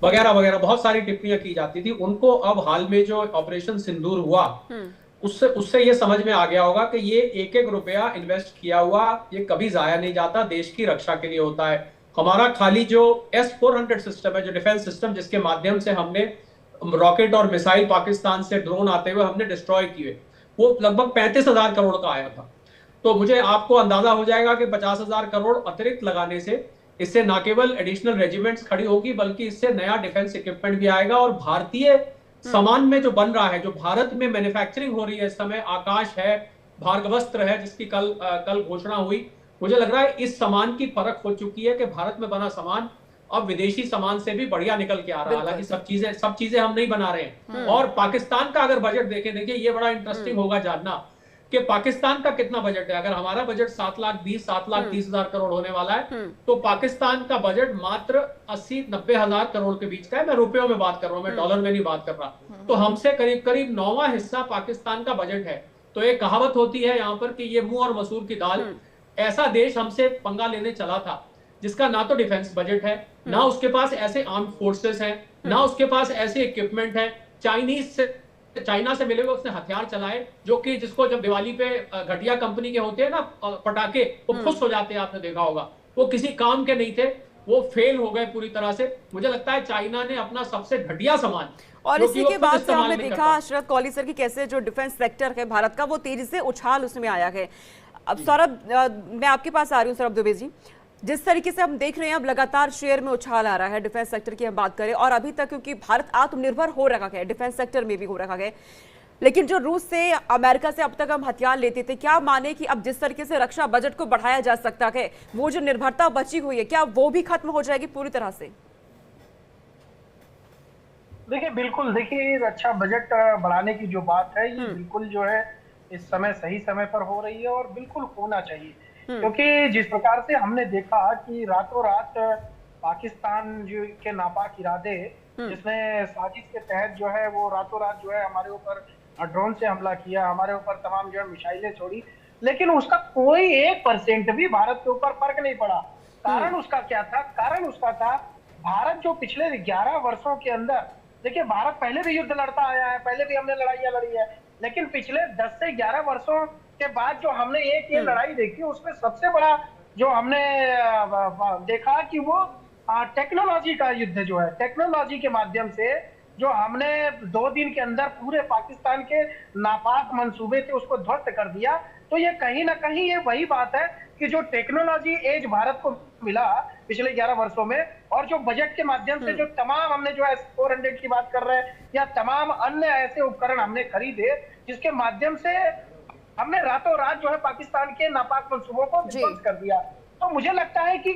वगैरह वगैरह बहुत सारी टिप्पणियां की जाती थी। उनको अब हाल में जो ऑपरेशन सिंदूर हुआ, उससे उससे ये समझ में आ गया होगा कि ये एक एक रुपया इन्वेस्ट किया हुआ ये कभी जाया नहीं जाता, देश की रक्षा के लिए होता है। हमारा खाली जो S-400 सिस्टम है, जो डिफेंस सिस्टम जिसके माध्यम से हमने रॉकेट और मिसाइल पाकिस्तान से ड्रोन आते हुए हमने डिस्ट्रॉय किए, वो लगभग 35,000 करोड़ का आया था। तो मुझे आपको अंदाजा हो जाएगा कि 50,000 करोड़ अतिरिक्त लगाने से इससे न केवल एडिशनल रेजिमेंट्स खड़ी होगी, बल्कि इससे नया डिफेंस इक्विपमेंट भी आएगा। और भारतीय सामान में जो बन रहा है, जो भारत में मैन्युफैक्चरिंग हो रही है इस समय, आकाश है, भार्गवस्त्र है जिसकी कल घोषणा हुई, मुझे लग रहा है इस सामान की परख हो चुकी है कि भारत में बना सामान अब विदेशी सामान से भी बढ़िया निकल के आ रहा है। हालांकि सब चीजें हम नहीं बना रहे हैं। और पाकिस्तान का अगर बजट देखें, देखिए ये बड़ा इंटरेस्टिंग होगा जानना कि पाकिस्तान का कितना बजट है। अगर हमारा बजट 7,30,00,000 करोड़ होने वाला है, तो पाकिस्तान का बजट मात्र 80-90 हजार करोड़ के बीच का है। मैं रुपयों में बात कर रहा हूं, मैं डॉलर में नहीं बात कर रहा। तो हमसे करीब करीब 9वां हिस्सा पाकिस्तान का बजट है। तो एक कहावत होती है यहाँ पर कि ये मुंह और मसूर की दाल। ऐसा देश हमसे पंगा लेने चला था जिसका ना तो डिफेंस बजट है, ना उसके पास ऐसे आर्म फोर्सेस हैं, ना उसके पास ऐसे इक्विपमेंट है। चाइना से मिले हुए उसने हथियार चलाए, जो कि जिसको जब दिवाली पे घटिया कंपनी के होते हैं ना पटाखे, वो फुस हो जाते हैं, आपने देखा होगा, वो किसी काम के नहीं थे, वो फेल हो गए पूरी तरह से। मुझे लगता है चाइना ने अपना सबसे घटिया सामान, और जो कि इसी वो के खुद बाद से इस्तेमाल हमने नहीं देखा करता। शरद कौली सर की कैसे जो डिफेंस सेक्टर है भारत का, वो तेजी से उछाल उसमें आया है। अब सौरभ, मैं आपके पास आ रही हूँ सौरभ दुबे जी। जिस तरीके से हम देख रहे हैं अब लगातार शेयर में उछाल आ रहा है, डिफेंस सेक्टर की हम बात करें, और अभी तक क्योंकि भारत आत्मनिर्भर हो रखा है, डिफेंस सेक्टर में भी हो रखा है, लेकिन जो रूस से, अमेरिका से अब तक हम हथियार लेते थे, क्या माने कि अब जिस तरीके से रक्षा बजट को बढ़ाया जा सकता है, वो जो निर्भरता बची हुई है, क्या वो भी खत्म हो जाएगी पूरी तरह से? देखिए बिल्कुल, देखिए रक्षा बजट बढ़ाने की जो बात है, ये बिल्कुल जो है इस समय सही समय पर हो रही है और बिल्कुल होना चाहिए। क्योंकि जिस प्रकार से हमने देखा कि रातों रात पाकिस्तान जो के नापाक इरादे, जिसने साजिश के तहत जो है वो रातों रात जो है हमारे ऊपर ड्रोन से हमला किया, हमारे ऊपर तमाम जो है मिसाइलें छोड़ी, लेकिन उसका कोई 1% भी भारत के ऊपर फर्क नहीं पड़ा। कारण उसका क्या था? कारण उसका था भारत जो पिछले 11 वर्षों के अंदर, देखिए भारत पहले भी युद्ध लड़ता आया है, पहले भी हमने लड़ाइयां लड़ी है, लेकिन पिछले 10 से 11 वर्षों के बाद जो हमने एक ये लड़ाई देखी, उसमें सबसे बड़ा जो हमने देखा कि वो टेक्नोलॉजी का युद्ध जो है, टेक्नोलॉजी के माध्यम से जो हमने 2 दिन के अंदर पूरे पाकिस्तान के नापाक मंसूबे थे उसको ध्वस्त कर दिया। तो ये कहीं ना कहीं ये वही बात है कि जो टेक्नोलॉजी एज भारत को मिला पिछले 11 वर्षों में, और जो बजट के माध्यम से जो तमाम हमने जो है S-400 की बात कर रहे हैं, या तमाम अन्य ऐसे उपकरण हमने खरीदे जिसके माध्यम से हमने रातों रात जो है पाकिस्तान के नापाक मंसूबों को ध्वस्त कर दिया। तो मुझे लगता है कि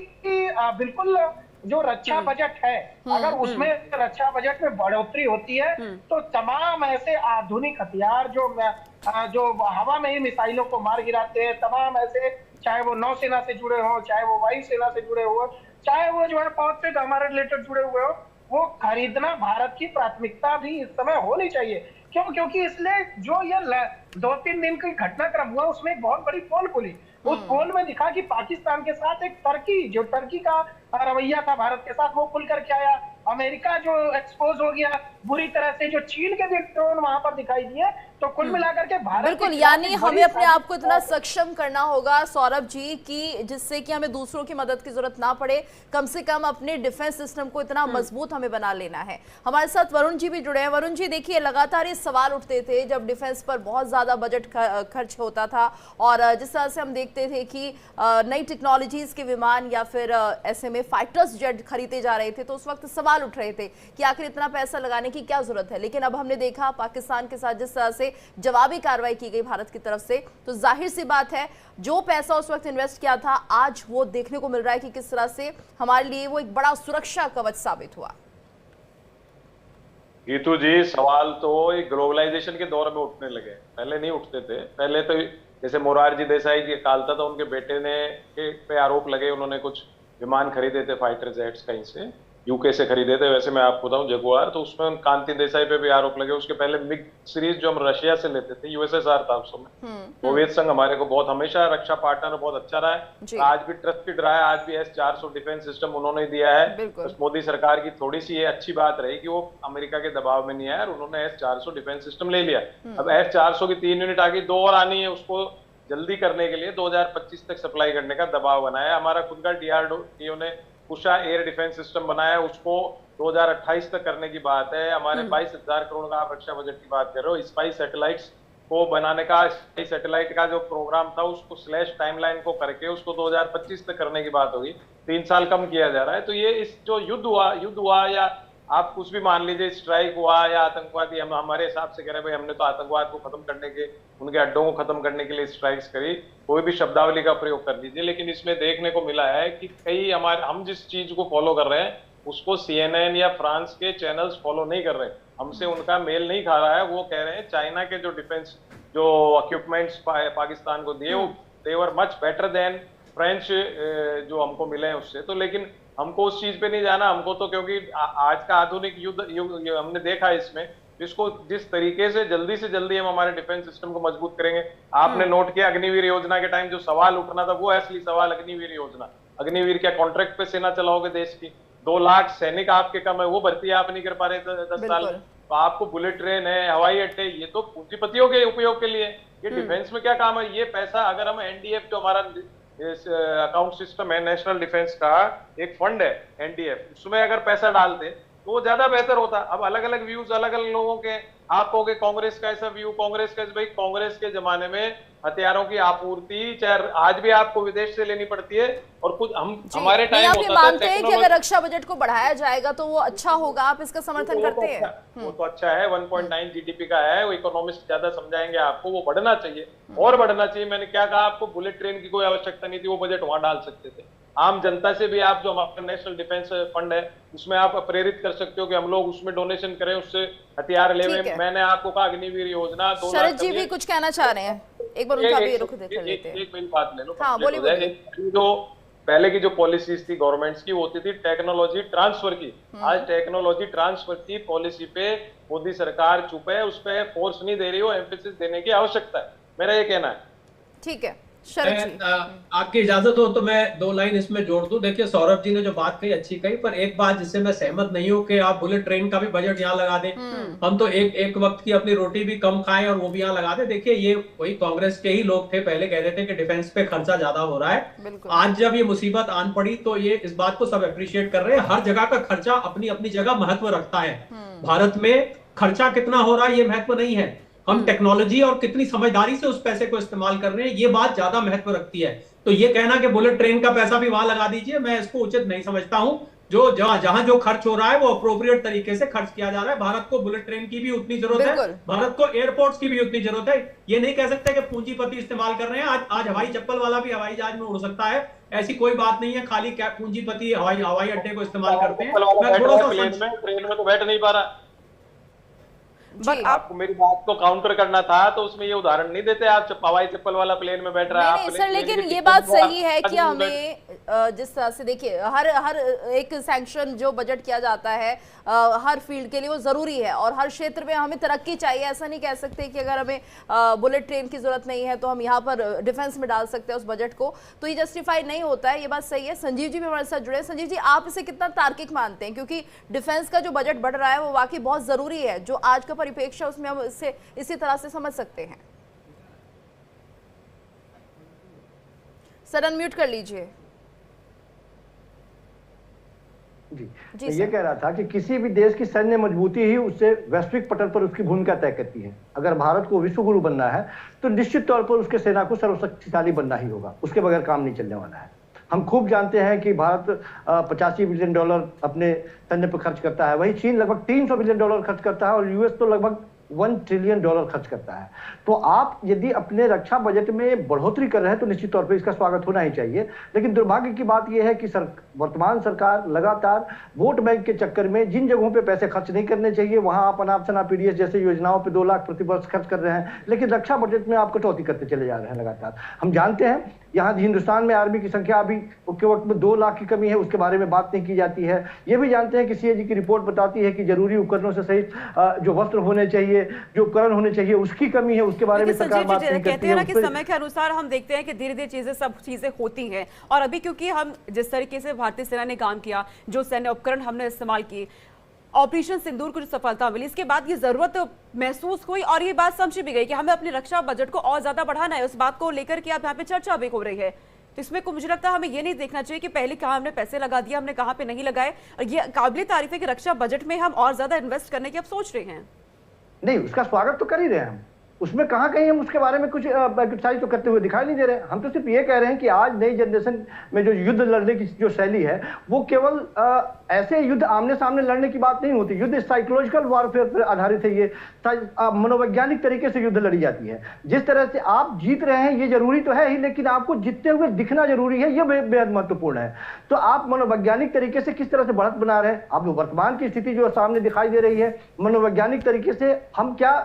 बिल्कुल जो रक्षा बजट है, अगर उसमें रक्षा बजट में बढ़ोतरी होती है, तो तमाम ऐसे आधुनिक हथियार जो हवा में ही मिसाइलों को मार गिराते हैं, तमाम ऐसे, चाहे वो नौसेना से जुड़े हो, चाहे वो वायुसेना से जुड़े हो, चाहे वो जो है फौज से हमारे रिलेटेड जुड़े हुए हो, वो खरीदना भारत की प्राथमिकता भी इस समय होनी चाहिए। क्यों? क्योंकि इसलिए जो ये 2-3 दिन की घटनाक्रम हुआ, उसमें एक बहुत बड़ी पोल खुली। उस पोल में दिखा कि पाकिस्तान के साथ एक टर्की का रवैया था भारत के साथ, वो खुल करके आया। अमेरिका जो एक्सपोज हो गया बुरी तरह से, जो चीन के भी ड्रोन वहां पर दिखाई दिए। तो कुल मिलाकर के भारत बिल्कुल, यानी हमें अपने आप को इतना सक्षम करना होगा सौरभ जी कि जिससे कि हमें दूसरों की मदद की जरूरत ना पड़े, कम से कम अपने डिफेंस सिस्टम को इतना मजबूत हमें बना लेना है। हमारे साथ वरुण जी भी जुड़े हैं। वरुण जी, देखिए लगातार ये सवाल उठते थे जब डिफेंस पर बहुत ज्यादा बजट खर्च होता था, और जिस तरह से हम देखते थे कि नई टेक्नोलॉजीज के विमान या फिर ऐसे में फाइटर्स जेट खरीदे जा रहे थे, तो उस वक्त सवाल उठ रहे थे कि आखिर इतना पैसा लगाने की क्या जरूरत है। लेकिन अब हमने देखा पाकिस्तान के साथ जिस तरह से जवाबी कार्रवाई की गई भारत की तरफ से, तो जाहिर सी बात है जो पैसा उस वक्त इन्वेस्ट किया था, आज वो देखने को मिल रहा है कि किस तरह से हमारे लिए वो एक बड़ा सुरक्षा कवच साबित हुआ। गीतू जी, सवाल तो ग्लोबलाइजेशन के दौर में उठने लगे, पहले नहीं उठते थे। पहले तो जैसे मोरारजी देसाई की काल था, तो उनके बेटे ने पे आरोप लगे, उन्होंने कुछ विमान खरीदे थे फाइटर जेट्स कहीं से, यूके से खरीदे थे। वैसे मैं आपको बताऊं जगुआर, तो उसमें कांति देसाई पे भी आरोप लगे। उसके पहले मिग सीरीज जो हम रशिया से लेते थे, यूएसएसआर था उस समय, सोवियत संघ हमारे को बहुत हमेशा रक्षा पार्टनर बहुत अच्छा रहा है, आज भी ट्रस्टेड रहा है। आज भी S-400 डिफेंस सिस्टम उन्होंने दिया है। बस मोदी सरकार की थोड़ी सी ये अच्छी बात रही कि वो अमेरिका के दबाव में नहीं आया और उन्होंने S-400 डिफेंस सिस्टम ले लिया। अब S-400 की 3 यूनिट आ गई, 2 और आनी है, उसको जल्दी करने के लिए 2025 तक सप्लाई करने का दबाव बनाया। हमारा खुद का DRDO ने कुशा एयर डिफेंस सिस्टम बनाया, उसको 2028 तक करने की बात है। हमारे 22,000 करोड़ का आप रक्षा बजट की बात कर रहे हो। स्पाइस सैटेलाइट्स को बनाने का, स्पाइस सैटेलाइट का जो प्रोग्राम था उसको स्लैश टाइमलाइन को करके उसको 2025 तक करने की बात होगी। 3 साल कम किया जा रहा है। तो ये इस जो युद्ध हुआ या आप कुछ भी मान लीजिए, स्ट्राइक हुआ या आतंकवादी, हम हमारे हिसाब से कह रहे हैं भाई हमने तो आतंकवाद को खत्म करने के, उनके अड्डों को खत्म करने के लिए स्ट्राइक्स करी, कोई भी शब्दावली का प्रयोग कर लीजिए। लेकिन इसमें देखने को मिला है कि कई हम जिस चीज को फॉलो कर रहे हैं उसको CNN या फ्रांस के चैनल्स फॉलो नहीं कर रहे, हमसे उनका मेल नहीं खा रहा है। वो कह रहे हैं चाइना के जो डिफेंस जो इक्विपमेंट्स पाकिस्तान को दिए, वो they were much better than French जो हमको मिले हैं उससे। तो लेकिन हमको उस चीज पे नहीं जाना, हमको तो क्योंकि आज का आधुनिक युद्ध हमने देखा है इसमें, जिसको जिस तरीके से जल्दी हम हमारे डिफेंस सिस्टम को मजबूत करेंगे। आपने नोट किया अग्निवीर योजना के टाइम जो सवाल उठना था वो असली सवाल अग्निवीर योजना, अग्निवीर क्या कॉन्ट्रैक्ट पे सेना चलाओगे देश की? 2 लाख सैनिक आपके कम है, वो भर्ती आप नहीं कर पा रहे 10 साल। तो आपको बुलेट ट्रेन है, हवाई अड्डे, ये तो पूंजीपतियों के उपयोग के लिए। ये डिफेंस में क्या काम है? ये पैसा अगर हम NDF जो हमारा अकाउंट सिस्टम है नेशनल डिफेंस का, एक फंड है NDF, उसमें अगर पैसा डालते तो वो ज्यादा बेहतर होता। अब अलग अलग व्यूज अलग अलग लोगों के, आप कहोगे कांग्रेस का ऐसा व्यू, कांग्रेस का, भाई कांग्रेस के जमाने में हथियारों की आपूर्ति चाहे आज भी आपको विदेश से लेनी पड़ती है। और कुछ हमारे टाइम होता था, मानते हैं कि अगर रक्षा बजट को बढ़ाया जाएगा तो वो अच्छा होगा, आप इसका समर्थन करते हैं? वो तो अच्छा है, 1.9 GDP का है, वो इकोनॉमिस्ट ज्यादा समझाएंगे आपको, वो बढ़ना चाहिए और बढ़ना चाहिए। मैंने क्या कहा आपको, बुलेट ट्रेन की कोई आवश्यकता नहीं थी, वो बजट वहां डाल सकते थे। आम जनता से भी आप जो हमारा नेशनल डिफेंस फंड है उसमें आप प्रेरित कर सकते हो कि हम लोग उसमें डोनेशन करें, उससे हथियार ले। मैंने आपको कहा अग्निवीर योजना, शरद जी भी कुछ कहना चाह रहे हैं, एक बार उनका भी रुख कर लेते हैं। एक मेरी बात ले लो। हाँ, बोलिए। जो पहले की जो पॉलिसीज थी गवर्नमेंट्स की, वो होती थी टेक्नोलॉजी ट्रांसफर की। आज टेक्नोलॉजी ट्रांसफर की पॉलिसी पे मोदी सरकार चुप है, उस पर फोर्स नहीं दे रही हो, एम्फेसिस देने की आवश्यकता है, मेरा ये कहना है। ठीक है, आपकी इजाजत हो तो मैं 2 लाइन इसमें जोड़ दूं। देखिए सौरभ जी ने जो बात कही अच्छी कही, पर एक बात जिससे मैं सहमत नहीं हूं कि आप बुलेट ट्रेन का भी बजट यहाँ लगा दें। हम तो एक वक्त की अपनी रोटी भी कम खाएं और वो भी यहाँ लगा दें। देखिए ये वही कांग्रेस के ही लोग थे, पहले कह रहे थे कि डिफेंस पे खर्चा ज्यादा हो रहा है। आज जब ये मुसीबत आन पड़ी तो ये इस बात को सब अप्रिशिएट कर रहे हैं। हर जगह का खर्चा अपनी अपनी जगह महत्व रखता है। भारत में खर्चा कितना हो रहा है ये महत्व नहीं है, हम टेक्नोलॉजी और कितनी समझदारी से उस पैसे को इस्तेमाल कर रहे हैं ये बात ज्यादा महत्व रखती है। तो ये कहना कि बुलेट ट्रेन का पैसा भी वहां लगा दीजिए, मैं इसको उचित नहीं समझता हूं। जो जहां जो खर्च हो रहा है वो अप्रोप्रिएट तरीके से खर्च किया जा रहा है। भारत को बुलेट ट्रेन की भी उतनी जरूरत है, भारत को एयरपोर्ट्स की भी उतनी जरूरत है। ये नहीं कह सकते कि पूंजीपति इस्तेमाल कर रहे हैं। आज हवाई चप्पल वाला भी हवाई जहाज में उड़ सकता है, ऐसी कोई बात नहीं है। खाली क्या पूंजीपति हवाई अड्डे को इस्तेमाल करते हैं। मैं थोड़ा सा ट्रेन में तो बैठ नहीं पा रहा। बट आपको मेरी बात को काउंटर करना था तो उसमें ये उदाहरण नहीं देते आप हवाई चप्पल वाला प्लेन में बैठ रहा है। नहीं सर, लेकिन ये बात सही है कि हमें जिस तरह से देखिए हर एक सैंक्शन जो बजट किया जाता है हर फील्ड के लिए वो जरूरी है और हर क्षेत्र में हमें तरक्की चाहिए। ऐसा नहीं कह सकते कि अगर हमें बुलेट ट्रेन की जरूरत नहीं है तो हम यहाँ पर डिफेंस में डाल सकते हैं उस बजट को, तो ये जस्टिफाई नहीं होता है। ये बात सही है। संजीव जी भी हमारे साथ जुड़े। संजीव जी, आप इसे कितना तार्किक मानते हैं? क्योंकि डिफेंस का जो बजट बढ़ रहा है वो वाकई बहुत जरूरी है, जो आज का परिप्रेक्ष्य उसमें हम इसे इसी तरह से समझ सकते हैं। सर अनम्यूट कर लीजिए। जी ये कह रहा था कि किसी भी देश की सैन्य मजबूती ही उससे वैश्विक पटल पर उसकी भूमिका तय करती है। अगर भारत को विश्व गुरु बनना है तो निश्चित तौर पर उसके सेना को सर्वशक्तिशाली बनना ही होगा, उसके बगैर काम नहीं चलने वाला है। हम खूब जानते हैं कि भारत $85 बिलियन अपने सैन्य पर खर्च करता है, वही चीन लगभग $300 बिलियन खर्च करता है और यूएस तो लगभग $1 ट्रिलियन खर्च करता है। तो आप यदि अपने रक्षा बजट में बढ़ोतरी कर रहे हैं तो निश्चित तौर पर इसका स्वागत होना ही चाहिए। लेकिन दुर्भाग्य की बात यह है कि वर्तमान सरकार लगातार वोट बैंक के चक्कर में जिन जगहों पे पैसे खर्च नहीं करने चाहिए वहां आप अनाप शनाप पीडीएस जैसे योजनाओं पे 2 लाख प्रति वर्ष खर्च कर रहे हैं, लेकिन रक्षा बजट में आप कटौती करते चले जा रहे हैं लगातार। हम जानते हैं यहाँ हिंदुस्तान में आर्मी की संख्या अभी के वक्त में 2 लाख की कमी है, उसके बारे में बात नहीं की जाती है। ये भी जानते हैं कि सीएजी की रिपोर्ट बताती है कि जरूरी उपकरणों से सहित जो वस्त्र होने चाहिए, जो उपकरण होने चाहिए, उसकी कमी है, उसके बारे में सरकार बात नहीं करती है। कहते हैं कि समय के अनुसार हम देखते हैं कि धीरे धीरे सब चीजें होती हैं, और अभी क्योंकि हम जिस तरीके से भारतीय सेना ने काम किया, जो सैन्य उपकरण हमने इस्तेमाल किए, ऑपरेशन सिंदूर को जो सफलता मिली, इसके बाद ये जरूरत महसूस हुई और ये बात समझी भी गई कि हमें अपनी रक्षा बजट को और ज्यादा बढ़ाना है। उस बात को लेकर के अब यहाँ पे चर्चा भी हो रही है। तो इसमें को मुझे लगता है हमें ये नहीं देखना चाहिए कि पहले कहाँ हमने पैसे लगा दिया, हमने कहाँ पे नहीं लगाए। और ये काबिल तारीफ है कि रक्षा बजट में हम और ज्यादा इन्वेस्ट करने की अब सोच रहे हैं। नहीं, उसका स्वागत तो कर ही रहे हैं हम, उसमें कहाँ कहीं हम उसके बारे में कुछ सारी तो करते हुए दिखाई नहीं दे रहे। हम तो सिर्फ ये कह रहे हैं कि आज नई जनरेशन में जो युद्ध लड़ने की जो शैली है, वो केवल ऐसे युद्ध आमने सामने लड़ने की बात नहीं होती। युद्ध साइकोलॉजिकल वॉरफेयर पर आधारित है, ये मनोवैज्ञानिक तरीके से युद्ध लड़ी जाती है। जिस तरह से आप जीत रहे हैं ये जरूरी तो है ही, लेकिन आपको जीतते हुए दिखना जरूरी है, ये बेहद महत्वपूर्ण है। तो आप मनोवैज्ञानिक तरीके से किस तरह से बढ़त बना रहे हैं, आप वर्तमान की स्थिति जो सामने दिखाई दे रही है, मनोवैज्ञानिक तरीके से हम क्या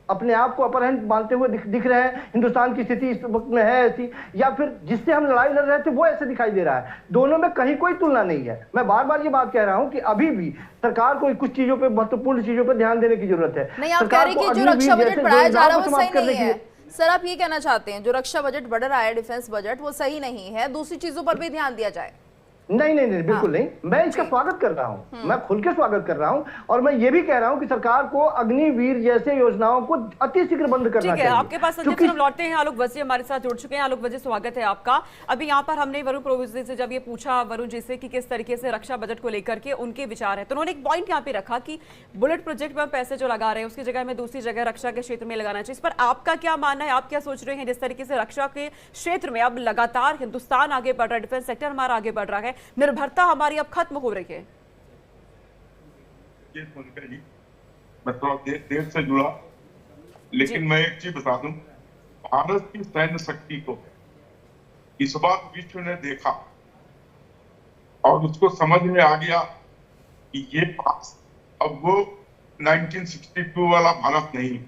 अपने आप को अपर हैंड मानते हुए दिख रहे हैं, हिंदुस्तान की स्थिति इस वक्त में है ऐसी, या फिर जिससे हम लड़ाई लड़ रहे थे वो ऐसे दिखाई दे रहा है। दोनों में कहीं कोई तुलना नहीं है। मैं बार बार ये बात कह रहा हूं कि अभी भी सरकार को कुछ चीजों पे, महत्वपूर्ण चीजों पे ध्यान देने की जरूरत है। नहीं, आप कह रहे हैं कि जो रक्षा बजट बढ़ाया जा रहा है वो सही नहीं है। सर, आप ये कहना चाहते हैं जो रक्षा बजट बढ़ रहा है, डिफेंस बजट, वो सही नहीं है, दूसरी चीजों पर भी ध्यान दिया जाए? नहीं नहीं नहीं, बिल्कुल नहीं। मैं इसका स्वागत कर रहा हूं, मैं खुल के स्वागत कर रहा हूं, और मैं ये भी कह रहा हूं कि सरकार को अग्निवीर जैसे योजनाओं को अतिशीघ्र बंद करना चाहिए। आपके पास संदीप सर हम लौटते हैं। आलोक वजी हमारे साथ जुड़ चुके हैं। आलोक वजी, स्वागत है आपका। अभी यहाँ पर हमने वरुण प्रोविजन से जब ये पूछा, वरुण जी से, कि किस तरीके से रक्षा बजट को लेकर के उनके विचार है, तो उन्होंने एक पॉइंट यहाँ पे रखा कि बुलेट प्रोजेक्ट में पैसे जो लगा रहे हैं उसकी जगह में दूसरी जगह रक्षा के क्षेत्र में लगाना चाहिए। इस पर आपका क्या मानना है, आप क्या सोच रहे हैं? जिस तरीके से रक्षा के क्षेत्र में अब लगातार हिंदुस्तान आगे बढ़ रहा है, डिफेंस सेक्टर हमारा आगे बढ़ रहा है, निर्भरता हमारी अब खत्म हो रही है। ये सुनकर ही मैं थोड़ा देर से जुड़ा, लेकिन मैं एक चीज बता दूं, भारत की सैन्य शक्ति को इस बार विश्व ने देखा और उसको समझ में आ गया कि ये अब वो 1962 वाला भारत नहीं।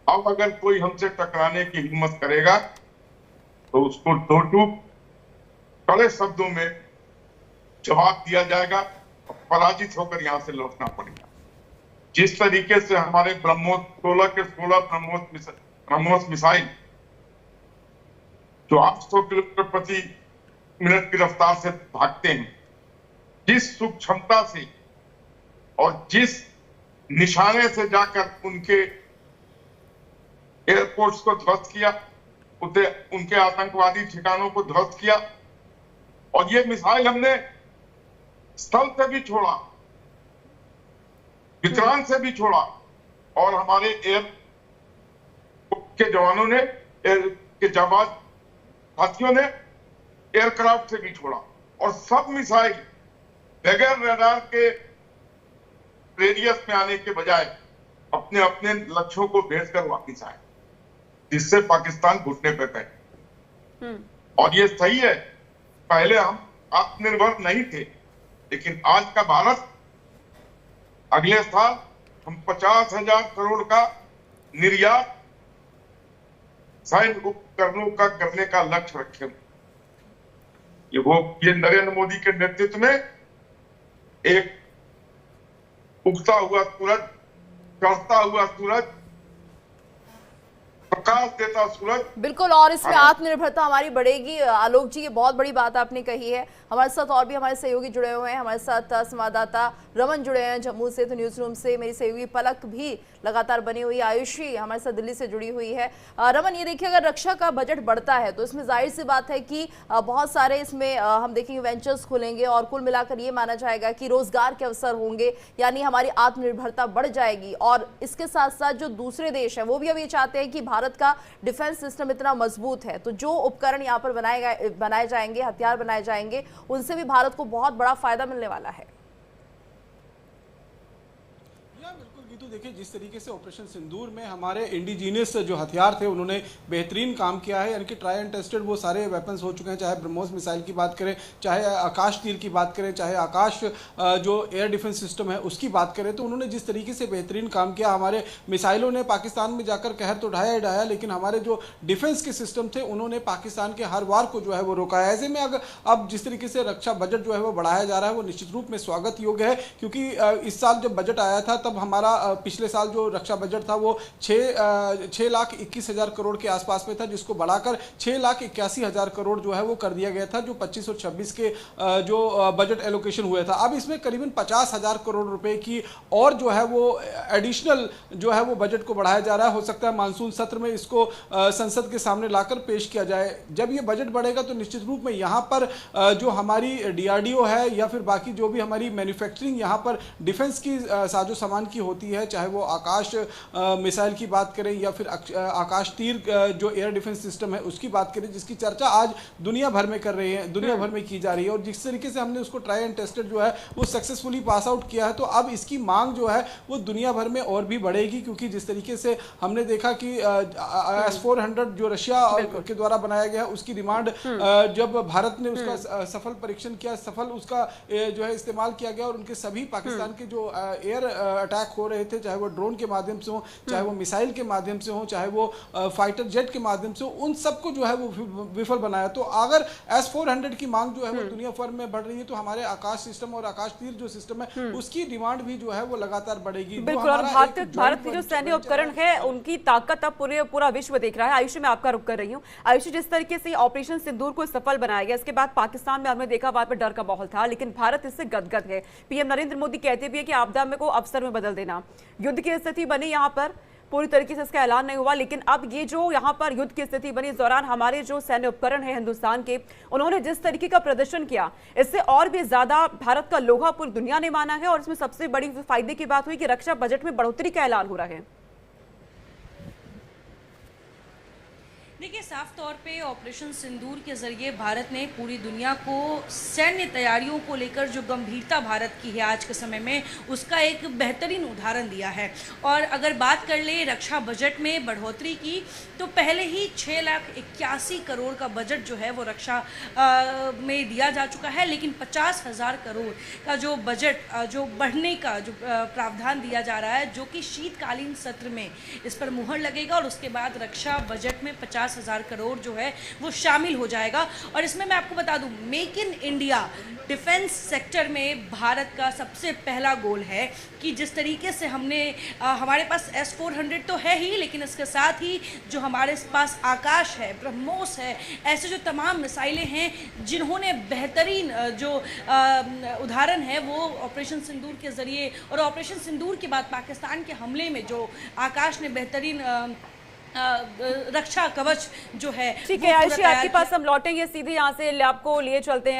अब अगर कोई हमसे टकराने की हिम्मत करेगा तो उसको टोटू कड़े शब्दों में जवाब दिया जाएगा और पराजित होकर यहां से लौटना पड़ेगा। जिस तरीके से हमारे ब्रह्मोस 16 के 16 ब्रह्मोस मिसाइल जो 800 किलोमीटर प्रति मिनट की रफ्तार से भागते हैं, जिस सूक्ष्मता से और जिस निशाने से जाकर उनके एयरपोर्ट्स को ध्वस्त किया, उनके आतंकवादी ठिकानों को ध्वस्त किया, और ये मिसाइल हमने स्थल से भी छोड़ा, विक्रांत से भी छोड़ा, और हमारे एयर के जवानों ने, के जाबाज साथियों ने एयरक्राफ्ट से भी छोड़ा, और सब मिसाइल बगैर रडार के रेडियस में आने के बजाय अपने अपने लक्ष्यों को भेजकर वापस आए, जिससे पाकिस्तान घुटने पे गए। और ये सही है, पहले हम आत्मनिर्भर नहीं थे, लेकिन आज का भारत, अगले साल हम 50,000 करोड़ का निर्यात सैन्य उपकरणों का करने का लक्ष्य रखे। ये नरेंद्र मोदी के नेतृत्व में एक उगता हुआ सूरज, चढ़ता हुआ सूरज, प्रकाश देता सूरज। बिल्कुल, और इसमें आत्मनिर्भरता हमारी बढ़ेगी। आलोक जी, ये बहुत बड़ी बात आपने कही है। हमारे साथ और भी हमारे सहयोगी जुड़े हुए हैं। हमारे साथ संवाददाता रमन जुड़े हैं जम्मू से, तो न्यूज रूम से मेरी सहयोगी पलक भी लगातार बनी हुई, आयुषी हमारे साथ दिल्ली से जुड़ी हुई है। रमन, ये देखिए, अगर रक्षा का बजट बढ़ता है तो इसमें जाहिर सी बात है कि बहुत सारे इसमें हम देखेंगे वेंचर्स खुलेंगे, और कुल मिलाकर ये माना जाएगा कि रोजगार के अवसर होंगे, यानी हमारी आत्मनिर्भरता बढ़ जाएगी। और इसके साथ साथ जो दूसरे देश है वो भी अब ये चाहते हैं कि भारत का डिफेंस सिस्टम इतना मजबूत है, तो जो उपकरण यहाँ पर बनाए जाएंगे, हथियार बनाए जाएंगे, उनसे भी भारत को बहुत बड़ा फायदा मिलने वाला है। बिल्कुल गीतू, देखिए जिस तरीके से ऑपरेशन सिंदूर में हमारे इंडिजीनियस जो हथियार थे उन्होंने बेहतरीन काम किया है, यानी कि ट्राई एंड टेस्टेड वो सारे वेपन्स हो चुके हैं, चाहे ब्रह्मोस मिसाइल की बात करें, चाहे आकाश तीर की बात करें, चाहे आकाश जो एयर डिफेंस सिस्टम है उसकी बात करें, तो उन्होंने जिस तरीके से बेहतरीन काम किया। हमारे मिसाइलों ने पाकिस्तान में जाकर कहर तो ढाया ही ढाया, लेकिन हमारे जो डिफेंस के सिस्टम थे उन्होंने पाकिस्तान के हर वार को जो है वो रोका है। ऐसे में अगर अब जिस तरीके से रक्षा बजट जो है वो बढ़ाया जा रहा है वो निश्चित रूप में स्वागत योग्य है, क्योंकि इस साल जब बजट आया था तब हमारा पिछले साल जो रक्षा बजट था वो 6,21,000 करोड़ के आसपास में था, जिसको बढ़ाकर 6,81,000 करोड़ जो है वो कर दिया गया था, जो 25 और 26 के जो बजट एलोकेशन हुए था। अब इसमें करीबन 50,000 करोड़ रुपए की और जो है वो एडिशनल जो है वो बजट को बढ़ाया जा रहा है। हो सकता है मानसून सत्र में इसको संसद के सामने लाकर पेश किया जाए। जब ये बजट बढ़ेगा तो निश्चित रूप में यहाँ पर जो हमारी DRDO है या फिर बाकी जो भी हमारी मैन्युफैक्चरिंग यहाँ पर डिफेंस की साजो सामान की होती है, चाहे वो आकाश मिसाइल की बात करें या फिर आकाश तीर जो एयर डिफेंस सिस्टम है उसकी बात करें, जिसकी चर्चा आज दुनिया भर में कर रहे हैं, दुनिया भर में की जा रही है, और जिस तरीके से हमने उसको ट्राई एंड टेस्टेड जो है वो सक्सेसफुली पास आउट किया है, तो अब इसकी मांग जो है वो दुनिया भर में और भी बढ़ेगी। क्योंकि जिस तरीके से हमने देखा कि S-400 जो रशिया के द्वारा बनाया गया उसकी डिमांड जब भारत ने उसका सफल परीक्षण किया, सफल उसका जो है इस्तेमाल किया गया, और उनके सभी पाकिस्तान के जो एयर अटैक हो रहे थे, चाहे वो ड्रोन के माध्यम से हो, चाहे वो मिसाइल के माध्यम से हो, चाहे वो फाइटर जेट के माध्यम से हो, उन सबको जो है वो विफल बनाया। तो अगर S-400 की मांग जो है वो दुनिया भर में बढ़ रही है, तो हमारे आकाश सिस्टम और आकाश तीर जो सिस्टम है उसकी डिमांड भी जो है वो लगातार बढ़ेगी। बिल्कुल, और भारत के जो सैन्य उपकरण है उनकी ताकत अब पूरा विश्व देख रहा है। आयुषी, मैं आपका रुख कर रही हूँ। आयुषी, जिस तरीके से ऑपरेशन सिंदूर को सफल बनाया गया, इसके बाद पाकिस्तान में हमने देखा वहां पर डर का माहौल था, लेकिन भारत इससे गदगद है। पीएम नरेंद्र मोदी कहते भी है कि आपदा में को अवसर में बदल देना। युद्ध की स्थिति बनी, यहाँ पर पूरी तरीके से इसका ऐलान नहीं हुआ, लेकिन अब ये जो यहाँ पर युद्ध की स्थिति बनी, इस दौरान हमारे जो सैन्य उपकरण है हिंदुस्तान के, उन्होंने जिस तरीके का प्रदर्शन किया, इससे और भी ज्यादा भारत का लोहा पूरी दुनिया ने माना है। और इसमें सबसे बड़ी फायदे की बात हुई कि रक्षा बजट में बढ़ोतरी का ऐलान हो रहा है। देखिए, साफ तौर पे ऑपरेशन सिंदूर के जरिए भारत ने पूरी दुनिया को सैन्य तैयारियों को लेकर जो गंभीरता भारत की है आज के समय में, उसका एक बेहतरीन उदाहरण दिया है। और अगर बात कर ले रक्षा बजट में बढ़ोतरी की, तो पहले ही 6,81,000 करोड़ का बजट जो है वो रक्षा में दिया जा चुका है, लेकिन 50,000 करोड़ का जो बजट जो बढ़ने का जो प्रावधान दिया जा रहा है, जो कि शीतकालीन सत्र में इस पर मुहर लगेगा, और उसके बाद रक्षा बजट में 50,000 करोड़ जो है वो शामिल हो जाएगा। और इसमें मैं आपको बता दूं, make in India defence sector में भारत का सबसे पहला गोल है कि जिस तरीके से हमने हमारे पास S-400 तो है ही, लेकिन इसके साथ ही जो हमारे पास आकाश है, ब्रह्मोस है, ऐसे जो तमाम मिसाइलें हैं जिन्होंने बेहतरीन जो उदाहरण है वो ऑपरेशन सिंदूर के जरिए, और ऑपरेशन सिंदूर के बाद पाकिस्तान के हमले में जो आकाश ने बेहतरीन रक्षा कवच जो है। ठीक है आयुषी, आपके पास हम लौटेंगे, सीधे यहाँ से आपको लिए चलते हैं।